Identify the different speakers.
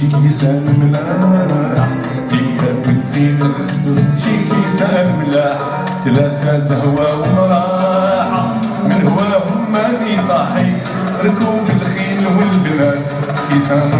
Speaker 1: شي كيسان ملاح ديما بنتي شي كيسان ملاح ثلاثة زهوة ومراحة من هواهم ماني صاحي ركوب الخيل والبنات كيسان